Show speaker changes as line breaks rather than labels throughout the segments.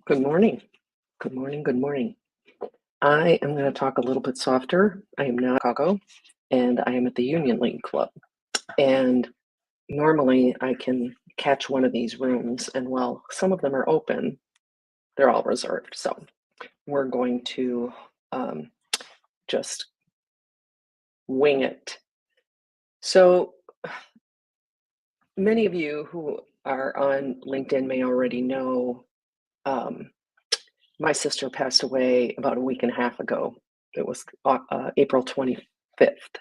Good morning. Good morning. Good morning. I am going to talk a little bit softer. I am now in Chicago and I am at the Union League Club. And normally I can catch one of these rooms, and while some of them are open, they're all reserved. So we're going to um, just wing it. So many of you who are on LinkedIn may already know um, my sister passed away about a week and a half ago. It was April 25th.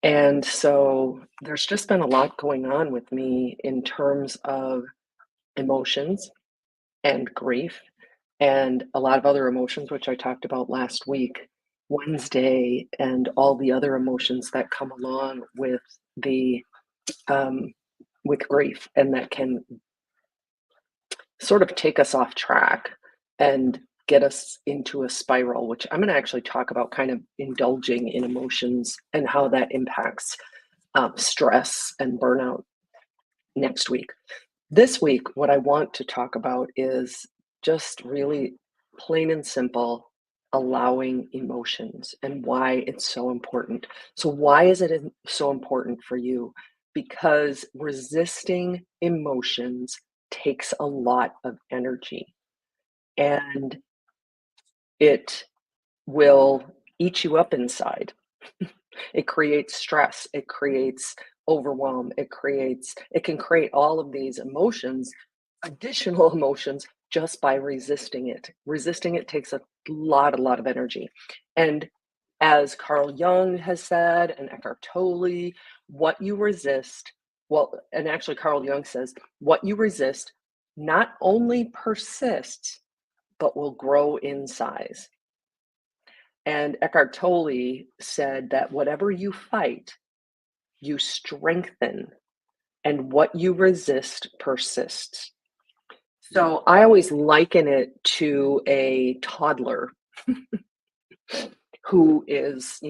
And so there's just been a lot going on with me in terms of emotions and grief and a lot of other emotions, which I talked about last week, Wednesday, and all the other emotions that come along the um, with grief, and that can sort of take us off track and get us into a spiral, which I'm going to actually talk about kind of indulging in emotions and how that impacts stress and burnout next week. This week, what I want to talk about is just really plain and simple allowing emotions and why it's so important. So, why is it so important for you? Because resisting emotions takes a lot of energy, and it will eat you up inside. It creates stress, it creates overwhelm, it can create all of these emotions, additional emotions, just by resisting it. Resisting it takes a lot of energy. And as Carl Jung has said, and Eckhart Tolle, what you resist, well, and actually Carl Jung says, what you resist not only persists, but will grow in size. And Eckhart Tolle said that whatever you fight, you strengthen, and what you resist persists. So I always liken it to a toddler who is,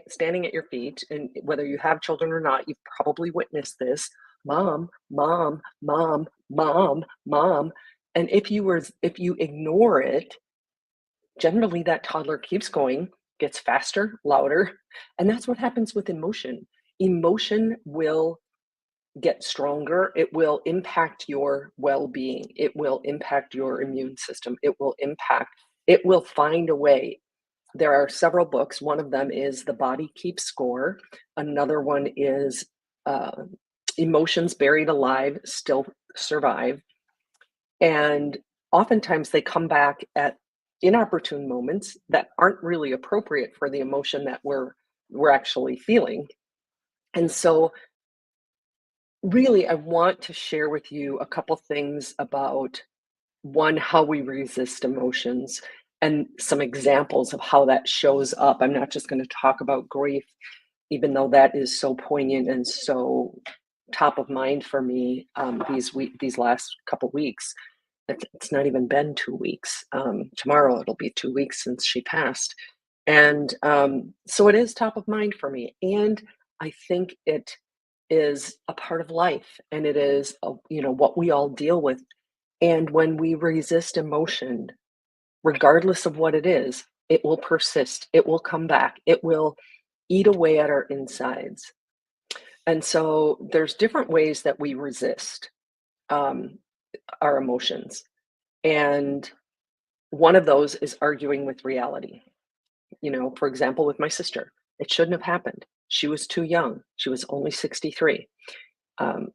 standing at your feet, and whether you have children or not, you've probably witnessed this. Mom, mom, mom, mom, mom. And if you ignore it, generally that toddler keeps going, gets faster, louder, and that's what happens with emotion. Emotion will get stronger, it will impact your well-being, it will impact your immune system, it will find a way. There are several books. One of them is The Body Keeps Score. Another one is uh, Emotions Buried Alive Still Survive. And oftentimes they come back at inopportune moments that aren't really appropriate for the emotion that we're actually feeling. And so really I want to share with you a couple things about one, how we resist emotions, and some examples of how that shows up. I'm not just going to talk about grief, even though that is so poignant and so top of mind for me these last couple weeks. It's not even been 2 weeks. Tomorrow it'll be 2 weeks since she passed, and so it is top of mind for me. And I think it is a part of life, and it is what we all deal with. And when we resist emotion, regardless of what it is, it will persist. It will come back. It will eat away at our insides. And so there's different ways that we resist um, our emotions. And one of those is arguing with reality. For example, with my sister, it shouldn't have happened. She was too young. She was only 63. Um,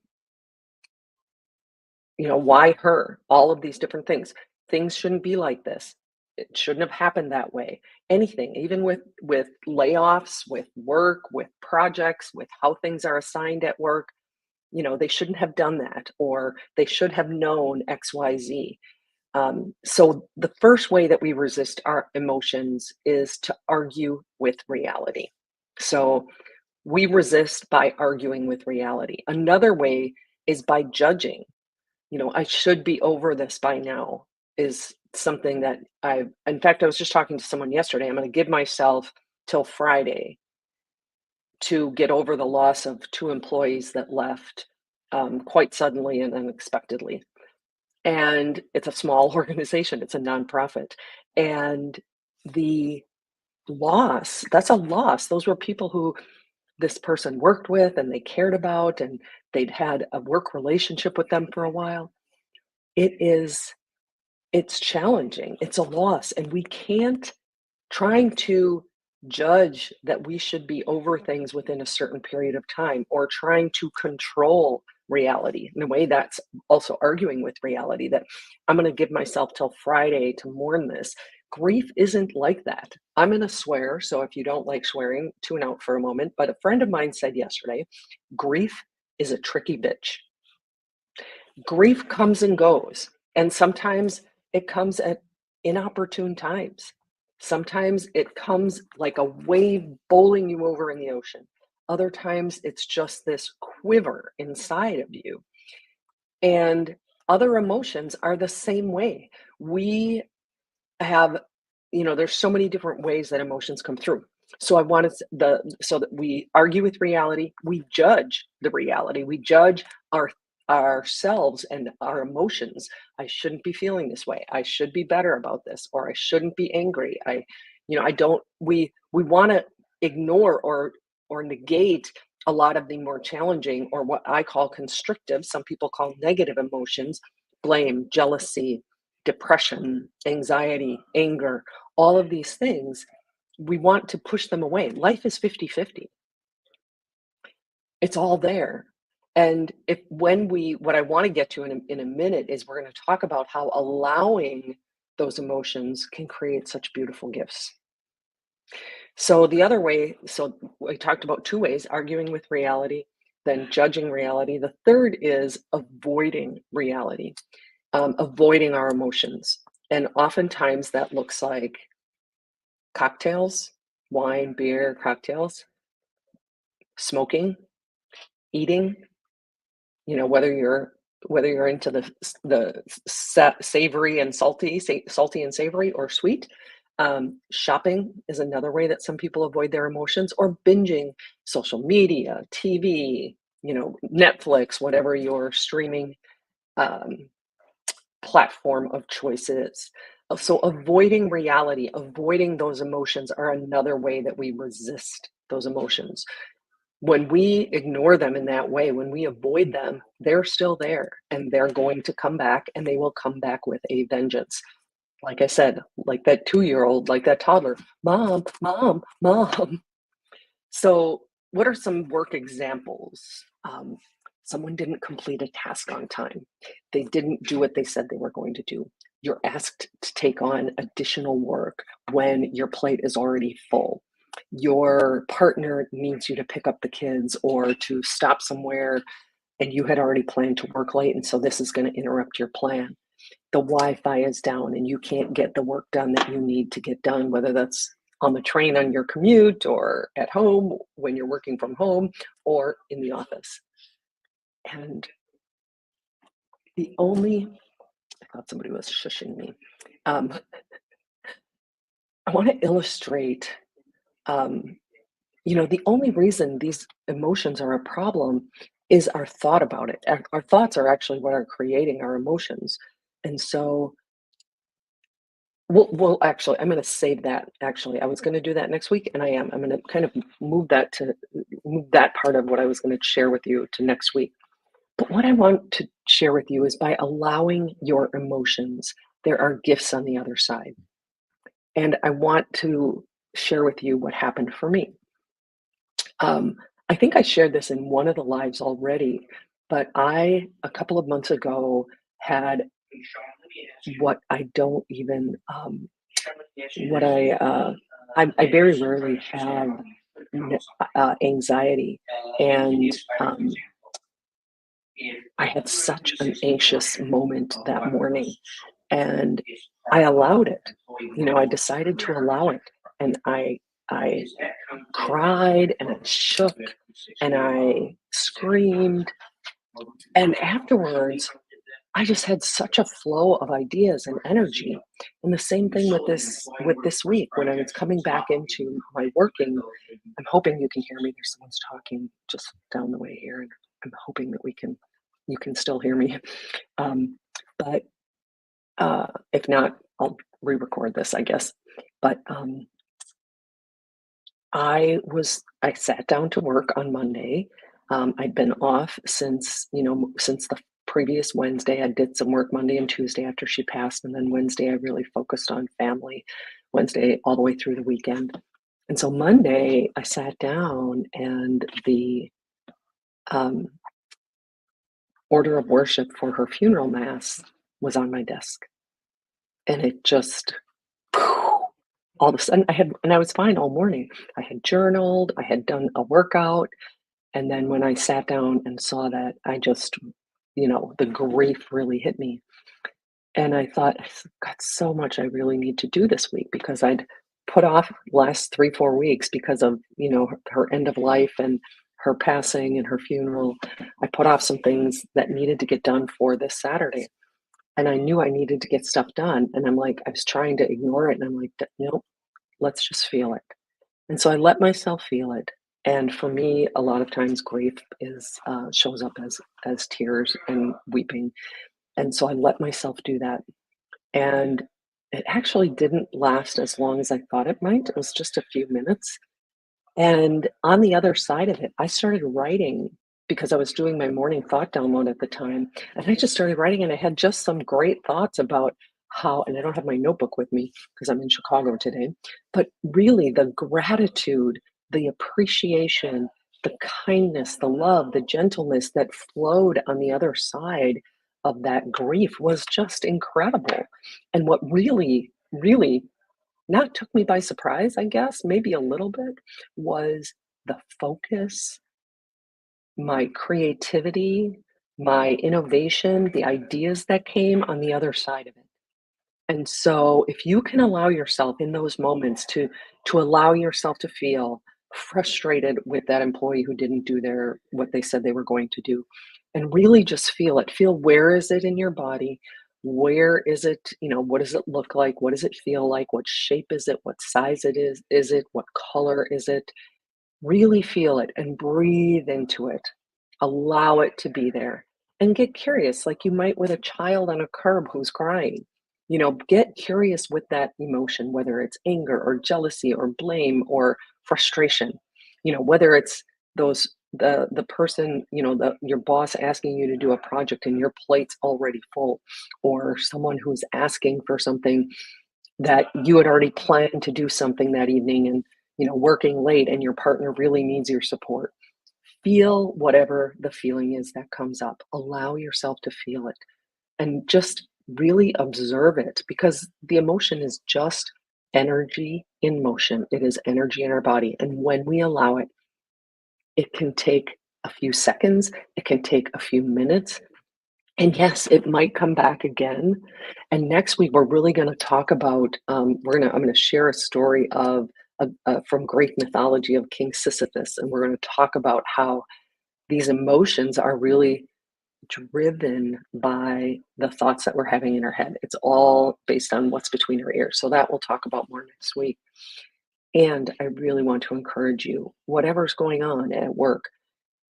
why her? All of these different things. Things shouldn't be like this. It shouldn't have happened that way. Anything, even with layoffs, with work, with projects, with how things are assigned at work, they shouldn't have done that, or they should have known XYZ. So the first way that we resist our emotions is to argue with reality. So we resist by arguing with reality. Another way is by judging. I should be over this by now is something that in fact, I was just talking to someone yesterday. I'm going to give myself till Friday to get over the loss of two employees that left quite suddenly and unexpectedly. and it's a small organization, it's a nonprofit, and the loss, that's a loss. Those were people who this person worked with and they cared about, and they'd had a work relationship with them for a while. It is it's challenging, it's a loss, and we can't trying to judge that we should be over things within a certain period of time or trying to control reality. In a way, that's also arguing with reality that I'm going to give myself till Friday to mourn this. Grief isn't like that. I'm going to swear. So if you don't like swearing, tune out for a moment. But a friend of mine said yesterday, grief is a tricky bitch. Grief comes and goes, and sometimes it comes at inopportune times. Sometimes it comes like a wave bowling you over in the ocean. Other times it's just this quiver inside of you. And other emotions are the same way. We have, there's so many different ways that emotions come through. So I wanted so that we argue with reality, we judge the reality, we judge our ourselves and our emotions. I shouldn't be feeling this way. I should be better about this, or I shouldn't be angry. I don't. We want to ignore or negate a lot of the more challenging, or what I call constrictive. Some people call negative emotions: blame, jealousy, depression, anxiety, anger, all of these things, we want to push them away. Life is 50-50. It's all there. And if when we what I want to get to in a minute is we're going to talk about how allowing those emotions can create such beautiful gifts. So the other way, so we talked about two ways, arguing with reality, then judging reality. The third is avoiding reality, avoiding our emotions. And oftentimes that looks like cocktails, wine, beer, cocktails, smoking, eating, whether you're into the savory and salty and savory or sweet. Shopping is another way that some people avoid their emotions, or binging social media, TV, Netflix, whatever your streaming um, platform of choice is. So avoiding reality, avoiding those emotions are another way that we resist those emotions. When we ignore them in that way, when we avoid them, they're still there and they're going to come back, and they will come back with a vengeance. Like I said, like that 2-year-old, like that toddler, mom, mom, mom. So, what are some work examples? Someone didn't complete a task on time. They didn't do what they said they were going to do. You're asked to take on additional work when your plate is already full. Your partner needs you to pick up the kids or to stop somewhere, and you had already planned to work late, and so this is going to interrupt your plan. The Wi-Fi is down and you can't get the work done that you need to get done, whether that's on the train on your commute or at home when you're working from home or in the office. And the only, I thought somebody was shushing me. Um, I want to illustrate, um, the only reason these emotions are a problem is our thought about it. Our thoughts are actually what are creating our emotions. And so well, actually, I'm gonna save that, actually. I was gonna do that next week, and I am. I'm gonna kind of move that part of what I was gonna share with you to next week. But what I want to share with you is by allowing your emotions, there are gifts on the other side. And I want to share with you what happened for me. Um, I think I shared this in one of the lives already, but a couple of months ago, had what I don't even, what I very rarely have anxiety, and I had such an anxious moment that morning, and I allowed it. I decided to allow it, and I cried and I shook and I screamed, and afterwards I just had such a flow of ideas and energy. And the same thing with this week when I was coming back into my working. I'm hoping you can hear me. There's someone's talking just down the way here, and I'm hoping that you can still hear me. But if not, I'll re-record this, I guess. But I sat down to work on Monday. I'd been off since, since the previous Wednesday. I did some work Monday and Tuesday after she passed, and then Wednesday I really focused on family. Wednesday all the way through the weekend. And so Monday I sat down and the um, order of worship for her funeral mass was on my desk. And it just all of a sudden I was fine all morning. I had journaled, I had done a workout, and then when I sat down and saw that, I just, the grief really hit me. And I thought, I've got so much I really need to do this week because I'd put off last 3, 4 weeks because of, her end of life and her passing and her funeral. I put off some things that needed to get done for this Saturday. And I knew I needed to get stuff done. And I'm like, I was trying to ignore it. And I'm like, nope, let's just feel it. And so I let myself feel it. And for me, a lot of times grief is shows up as tears and weeping. And so I let myself do that. And it actually didn't last as long as I thought it might. It was just a few minutes. And on the other side of it, I started writing because I was doing my morning thought download at the time. And I just started writing, and I had just some great thoughts about how, and I don't have my notebook with me because I'm in Chicago today, but really the gratitude, the appreciation, the kindness, the love, the gentleness that flowed on the other side of that grief was just incredible. And what really, really not took me by surprise, I guess, maybe a little bit, was the focus, my creativity, my innovation, the ideas that came on the other side of it. And so if you can allow yourself in those moments to allow yourself to feel frustrated with that employee who didn't do their what they said they were going to do, and really just feel it. Feel where is it in your body? Where is it? What does it look like? What does it feel like? What shape is it? What size it is? Is it? What color is it? Really feel it and breathe into it. Allow it to be there and get curious, like you might with a child on a curb who's crying. Get curious with that emotion, whether it's anger or jealousy or blame or frustration. Whether it's the person, your boss asking you to do a project and your plate's already full, or someone who's asking for something that you had already planned to do something that evening and working late and your partner really needs your support. Feel whatever the feeling is that comes up. Allow yourself to feel it and just really observe it because the emotion is just energy in motion. It is energy in our body. And when we allow it, it can take a few seconds, it can take a few minutes, and yes, it might come back again. And next week, we're really going to talk about. I'm going to share a story of from Greek mythology of King Sisyphus, and we're going to talk about how these emotions are really driven by the thoughts that we're having in our head. It's all based on what's between our ears. So that we'll talk about more next week. And I really want to encourage you, whatever's going on at work,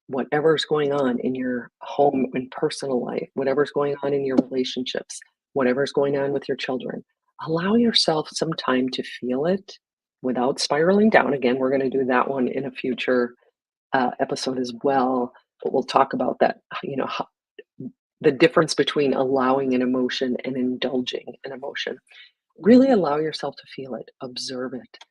whatever's going on in your home and personal life, whatever's going on in your relationships, whatever's going on with your children, allow yourself some time to feel it without spiraling down. Again, we're going to do that one in a future episode as well, but we'll talk about that, the difference between allowing an emotion and indulging an emotion. Really allow yourself to feel it, observe it,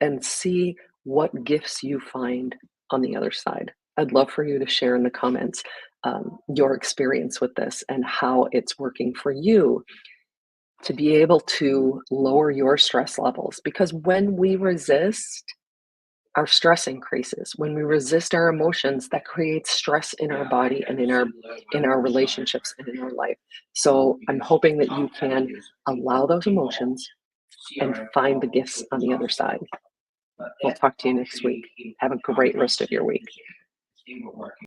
and see what gifts you find on the other side. I'd love for you to share in the comments your experience with this and how it's working for you to be able to lower your stress levels. Because when we resist, our stress increases. When we resist our emotions, that creates stress in our body and in our relationships and in our life. So I'm hoping that you can allow those emotions and find the gifts on the other side. We'll talk to you next week. Have a great rest of your week.